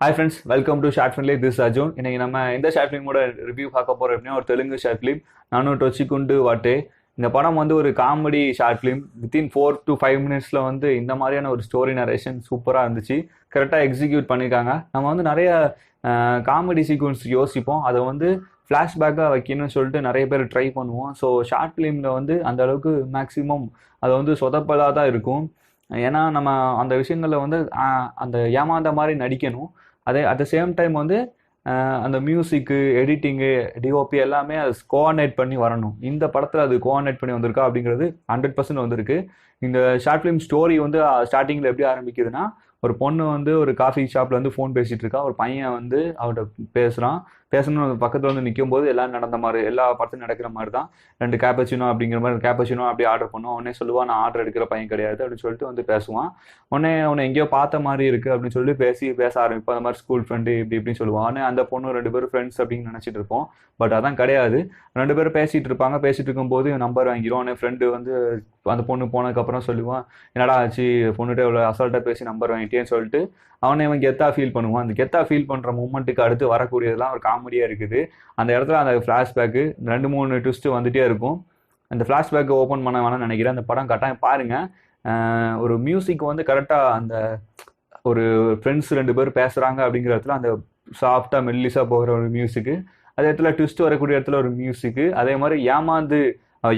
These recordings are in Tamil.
Hi friends, welcome to Short Film. This is Arjun. இன்னைக்கு நம்ம எந்த ஷார்ட் ஃபிலிமோட ரிவ்யூ பார்க்க போறோம் அப்படின்னா ஒரு தெலுங்கு ஷார்ட் ஃபிலிம் நானும் டொச்சிக்குண்டு வாட்டே. இந்த படம் வந்து ஒரு comedy short film. Within 4 to 5 minutes வந்து இந்த மாதிரியான ஒரு ஸ்டோரி நரேஷன் சூப்பராக இருந்துச்சு. கரெக்டாக எக்ஸிக்யூட் பண்ணியிருக்காங்க. நம்ம வந்து நிறைய காமெடி சீக்வன்ஸ் யோசிப்போம், அதை வந்து ஃப்ளாஷ்பேக்காக வைக்கணும்னு சொல்லிட்டு நிறைய பேர் ட்ரை பண்ணுவோம். ஸோ ஷார்ட் ஃபிலிமில் வந்து அந்த அளவுக்கு மேக்ஸிமம் அது வந்து சொதப்பலாக தான் இருக்கும். ஏன்னா நம்ம அந்த விஷயங்களில் வந்து அந்த ஏமாந்த மாதிரி நடிக்கணும். அதே அட் த சேம் டைம் வந்து அந்த மியூசிக்கு, எடிட்டிங்கு, டிஓபி எல்லாமே அது கோஆர்டினேட் பண்ணி வரணும். இந்த படத்தில் அது கோஆர்டினேட் பண்ணி வந்திருக்கா அப்படிங்கிறது 100% வந்திருக்கு. இந்த ஷார்ட் ஃபிலிம் ஸ்டோரி வந்து ஸ்டார்டிங்கில் எப்படி ஆரம்பிக்குதுன்னா, ஒரு பொண்ணு வந்து ஒரு காஃபி ஷாப்பில் வந்து ஃபோன் பேசிகிட்டு இருக்கா. ஒரு பையன் வந்து அவர்கிட்ட பேசணும்னு பக்கத்தில் வந்து நிற்கும் போது எல்லாம் நடந்த மாதிரி, எல்லா படத்துலையும் நடக்கிற மாதிரி தான். 2 கேப்பச்சினோ அப்படிங்கிற மாதிரி கேப்பச்சினோ அப்படியே ஆர்டர் பண்ணுவோம். உடனே சொல்லுவான், நான் ஆர்டர் எடுக்கிற பையன் கிடையாது அப்படின்னு சொல்லிட்டு வந்து பேசுவான். உடனே உன்னை எங்கேயோ பார்த்த மாதிரி இருக்குது அப்படின்னு சொல்லிட்டு பேச ஆரம்பிப்போம். அந்த மாதிரி ஸ்கூல் ஃப்ரெண்டு இப்படி இப்படின்னு சொல்லுவான். உடனே அந்த பொண்ணு 2 பேரும் ஃப்ரெண்ட்ஸ் அப்படின்னு நினச்சிட்டு இருப்போம். பட் அதான் கிடையாது. 2 பேரும் பேசிகிட்டு இருப்பாங்க. பேசிகிட்டு இருக்கும்போது நம்பர் வாங்கிடும். உடனே ஃப்ரெண்டு வந்து அந்த பொண்ணு போனதுக்கப்புறம் சொல்லுவான், என்னடா ஆச்சு, பொண்ணுகிட்ட இவ்வளோ அசால்ட்டாக பேசி நம்பர் வாங்கிட்டேன்னு சொல்லிட்டு அவனை இவன் கெத்தாக ஃபீல் பண்ணுவான். அந்த கெத்தாக ஃபீல் பண்ணுற மூமெண்ட்டுக்கு அடுத்து வரக்கூடியதெல்லாம் ஒரு காமெடியாக இருக்குது. அந்த இடத்துல அந்த ஃப்ளாஷ்பேக்கு 2-3 ட்விஸ்ட்டு வந்துகிட்டே இருக்கும். அந்த ஃப்ளாஷ்பேக்கை ஓப்பன் பண்ண வேணாம்னு நினைக்கிறேன். அந்த படம் கட்டாயம் பாருங்கள். ஒரு மியூசிக் வந்து கரெக்டாக அந்த ஒரு ஃப்ரெண்ட்ஸ் 2 பேர் பேசுகிறாங்க அப்படிங்கிற இடத்துல அந்த சாஃப்டாக மெல்லிஸாக போகிற ஒரு மியூசிக்கு, அதே இடத்துல ட்விஸ்ட் வரக்கூடிய இடத்துல ஒரு மியூசிக்கு, அதே மாதிரி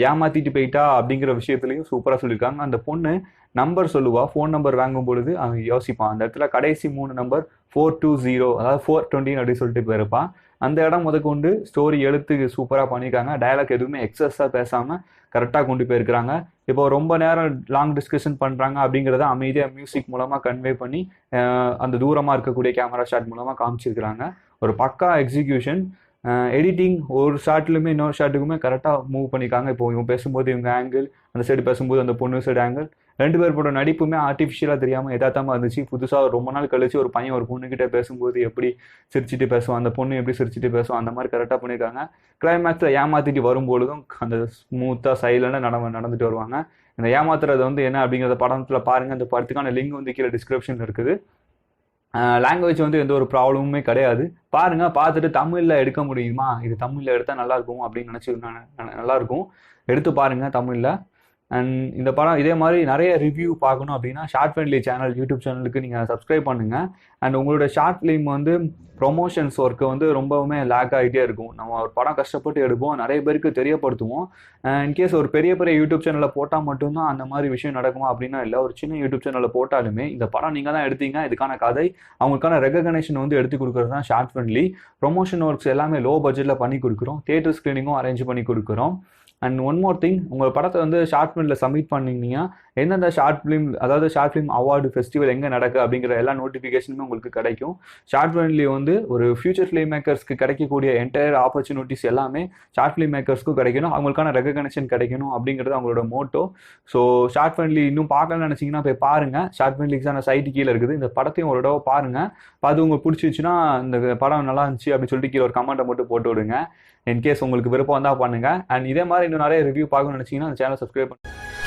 ஏமாத்திட்டு போயிட்டா அப்படிங்கிற விஷயத்துலையும் சூப்பராக சொல்லியிருக்காங்க. அந்த பொண்ணு நம்பர் சொல்லுவா, ஃபோன் நம்பர் வாங்கும் பொழுது அவன் யோசிப்பான். அந்த இடத்துல கடைசி 3 நம்பர் 420, அதாவது 420 அப்படின்னு சொல்லிட்டு போயிருப்பான். அந்த இடம் முதற்கொண்டு ஸ்டோரி எழுத்துக்கு சூப்பராக பண்ணியிருக்காங்க. டயலாக் எதுவுமே எக்ஸஸாக பேசாமல் கரெக்டாக கொண்டு போயிருக்கிறாங்க. இப்போ ரொம்ப நேரம் லாங் டிஸ்கஷன் பண்ணுறாங்க அப்படிங்கிறத அமைதியாக மியூசிக் மூலமாக கன்வே பண்ணி அந்த தூரமாக இருக்கக்கூடிய கேமரா ஷாட் மூலமாக காமிச்சிருக்கிறாங்க. ஒரு பக்கா எக்ஸிக்யூஷன். எடிட்டிங் ஒரு ஷார்ட்லையுமே இன்னொரு ஷார்ட்டுக்குமே கரெக்டாக மூவ் பண்ணியிருக்காங்க. இப்போ இவங்க பேசும்போது இவங்க ஆங்கிள், அந்த சைடு பேசும்போது அந்த பொண்ணு சைடு ஆங்கிள், 2 பேர் போட நடிப்புமே ஆர்டிஃபிஷியலாக தெரியாமல் யதார்த்தமாக இருந்துச்சு. புதுசாக ரொம்ப நாள் கழிச்சு ஒரு பையன் ஒரு பொண்ணுக்கிட்ட பேசும்போது எப்படி சிரிச்சுட்டு பேசுவான், அந்த பொண்ணு எப்படி சிரிச்சுட்டு பேசுவான், அந்த மாதிரி கரெக்டாக பண்ணியிருக்காங்க. கிளைமேக்ஸில் ஏமாற்றிட்டு வரும்பொழுதும் அந்த ஸ்மூத்தாக சைலண்டாக நடந்துட்டு வருவாங்க. இந்த ஏமாத்துறது வந்து என்ன அப்படிங்கிறத படத்தில் பாருங்கள். அந்த படத்துக்கான லிங்க் வந்து கீழே டிஸ்கிரிப்ஷன் இருக்குது. லாங்குவேஜ் வந்து எந்த ஒரு ப்ராப்ளமுமே கிடையாது. பாருங்கள், பார்த்துட்டு தமிழில் எடுக்க முடியுமா, இது தமிழில் எடுத்தால் நல்லாயிருக்கும் அப்படின்னு நினச்சி நல்லாயிருக்கும், எடுத்து பாருங்கள் தமிழில். அண்ட் இந்த படம் இதே மாதிரி நிறைய ரிவ்யூ பார்க்கணும் அப்படின்னா ஷார்ட் ஃப்ரெண்ட்லி சேனல் யூடியூப் சேனலுக்கு நீங்கள் சப்ஸ்கிரைப் பண்ணுங்கள். அண்ட் உங்களோட ஷார்ட் ஃபிலிம் வந்து ப்ரொமோஷன்ஸ் ஒர்க்கு வந்து ரொம்பவுமே லேக் ஆகிட்டே இருக்கும். நம்ம ஒரு படம் கஷ்டப்பட்டு எடுப்போம், நிறைய பேருக்கு தெரியப்படுத்துவோம். இன்கேஸ் ஒரு பெரிய யூடியூப் சேனலில் போட்டால் மட்டும்தான் அந்த மாதிரி விஷயம் நடக்குமா அப்படின்னா இல்லை. ஒரு சின்ன யூடியூப் சேனலில் போட்டாலுமே இந்த படம் நீங்கள் தான் எடுத்தீங்க, இதுக்கான கதை அவங்களுக்கான ரெகக்னேஷன் வந்து எடுத்து கொடுக்குறது தான் ஷார்ட் ஃப்ரெண்ட்லி. ப்ரொமோஷன் ஒர்க்ஸ் எல்லாமே லோ பட்ஜெட்டில் பண்ணி கொடுக்குறோம். தியேட்டர் ஸ்க்ரீனிங்கும் அரேஞ்ச் பண்ணி கொடுக்குறோம். அண்ட் ஒன் மோர் திங், உங்கள் படத்தை வந்து ஷார்ட் ஃபிலிமில் சப்மிட் பண்ணிங்கன்னா எந்தெந்த ஷார்ட் ஃபிலிம் அவார்டு ஃபெஸ்டிவல் எங்கே நடக்கு அப்படிங்கிற எல்லா நோட்டிஃபிகேஷனுமே உங்களுக்கு கிடைக்கும். ஷார்ட் ஃபிலிம்லேயே வந்து ஒரு ஃபியூச்சர் ஃபிலிம் மேக்கர்ஸ்க்கு கிடைக்கக்கூடிய என்டையர் ஆப்பர்ச்சுனிட்டிஸ் எல்லாமே ஷார்ட் ஃபிலிம் மேக்கர்ஸ்க்கும் கிடைக்கணும், அவங்களுக்கான ரெகக்னேஷன் கிடைக்கணும் அப்படிங்கிறது அவங்களோட மோட்டோ. ஸோ ஷார்ட் ஃபிலிம்லி இன்னும் பார்க்கணும்னு நினச்சிங்கன்னா போய் பாருங்கள். ஷார்ட் ஃபிலிம்லிக்கான சைட்டு கீழே இருக்குது. இந்த படத்தையும் ஒரு தடவை பாருங்கள். அது உங்களுக்கு பிடிச்சிச்சுன்னா இந்த படம் நல்லா இருந்துச்சு அப்படின்னு சொல்லிட்டு கீழே ஒரு கமெண்ட்டை மட்டும் போட்டு விடுங்க. இன்கேஸ் உங்களுக்கு விருப்பம் வந்தால் பண்ணுங்கள். அண்ட் இதே மாதிரி இன்னும் நிறைய ரிவ்யூ பார்க்கணும்னு நினச்சிங்கன்னா அந்த சேனல் சப்ஸ்கிரைப் பண்ணுங்கள்.